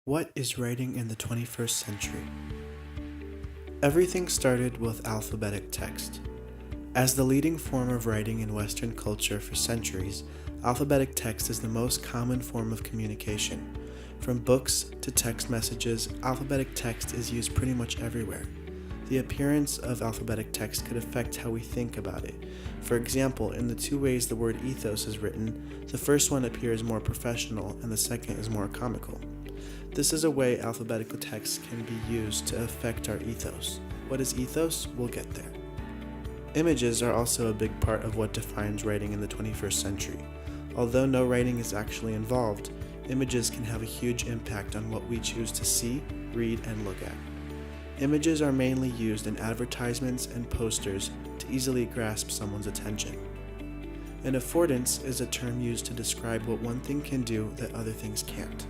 What is writing in the 21st century? Everything started with alphabetic text. As the leading form of writing in Western culture for centuries, alphabetic text is the most common form of communication. From books to text messages, alphabetic text is used pretty much everywhere. The appearance of alphabetic text could affect how we think about it. For example, in the two ways the word ethos is written, the first one appears more professional and the second is more comical. This is a way alphabetical text can be used to affect our ethos. What is ethos? We'll get there. Images are also a big part of what defines writing in the 21st century. Although no writing is actually involved, images can have a huge impact on what we choose to see, read, and look at. Images are mainly used in advertisements and posters to easily grasp someone's attention. An affordance is a term used to describe what one thing can do that other things can't.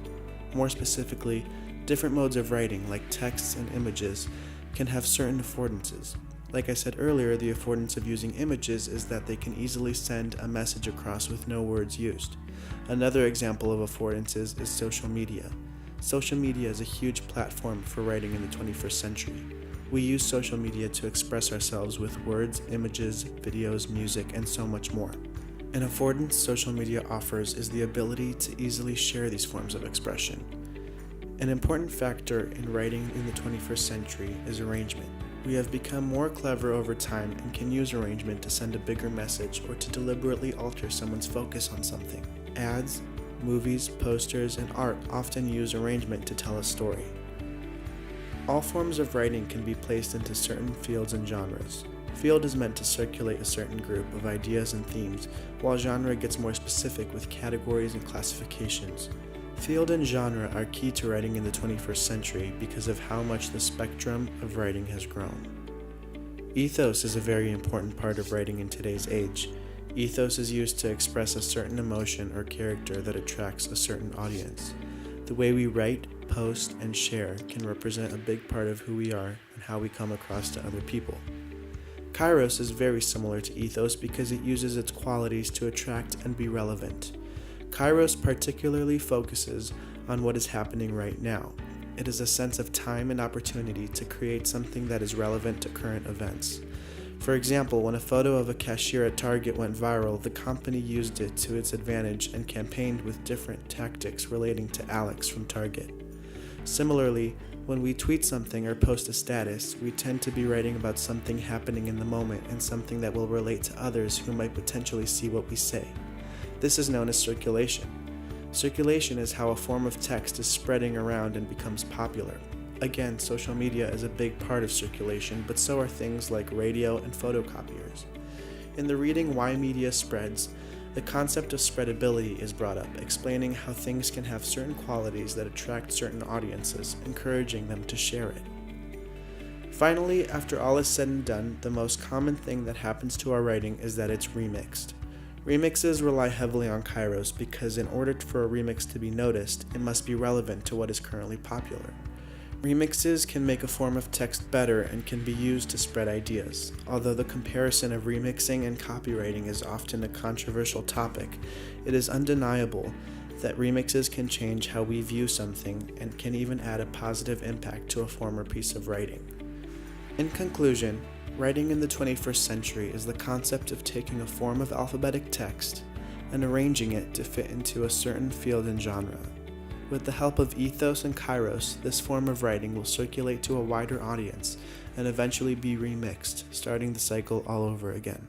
More specifically, different modes of writing, like texts and images, can have certain affordances. Like I said earlier, the affordance of using images is that they can easily send a message across with no words used. Another example of affordances is social media. Social media is a huge platform for writing in the 21st century. We use social media to express ourselves with words, images, videos, music, and so much more. An affordance social media offers is the ability to easily share these forms of expression. An important factor in writing in the 21st century is arrangement. We have become more clever over time and can use arrangement to send a bigger message or to deliberately alter someone's focus on something. Ads, movies, posters, and art often use arrangement to tell a story. All forms of writing can be placed into certain fields and genres. Field is meant to circulate a certain group of ideas and themes, while genre gets more specific with categories and classifications. Field and genre are key to writing in the 21st century because of how much the spectrum of writing has grown. Ethos is a very important part of writing in today's age. Ethos is used to express a certain emotion or character that attracts a certain audience. The way we write, post, and share can represent a big part of who we are and how we come across to other people. Kairos is very similar to ethos because it uses its qualities to attract and be relevant. Kairos particularly focuses on what is happening right now. It is a sense of time and opportunity to create something that is relevant to current events. For example, when a photo of a cashier at Target went viral, the company used it to its advantage and campaigned with different tactics relating to Alex from Target. Similarly, when we tweet something or post a status, we tend to be writing about something happening in the moment and something that will relate to others who might potentially see what we say. This is known as circulation. Circulation is how a form of text is spreading around and becomes popular. Again, social media is a big part of circulation, but so are things like radio and photocopiers. In the reading Why Media Spreads, the concept of spreadability is brought up, explaining how things can have certain qualities that attract certain audiences, encouraging them to share it. Finally, after all is said and done, the most common thing that happens to our writing is that it's remixed. Remixes rely heavily on Kairos because in order for a remix to be noticed, it must be relevant to what is currently popular. Remixes can make a form of text better and can be used to spread ideas. Although the comparison of remixing and copywriting is often a controversial topic, it is undeniable that remixes can change how we view something and can even add a positive impact to a former piece of writing. In conclusion, writing in the 21st century is the concept of taking a form of alphabetic text and arranging it to fit into a certain field and genre. With the help of ethos and kairos, this form of writing will circulate to a wider audience and eventually be remixed, starting the cycle all over again.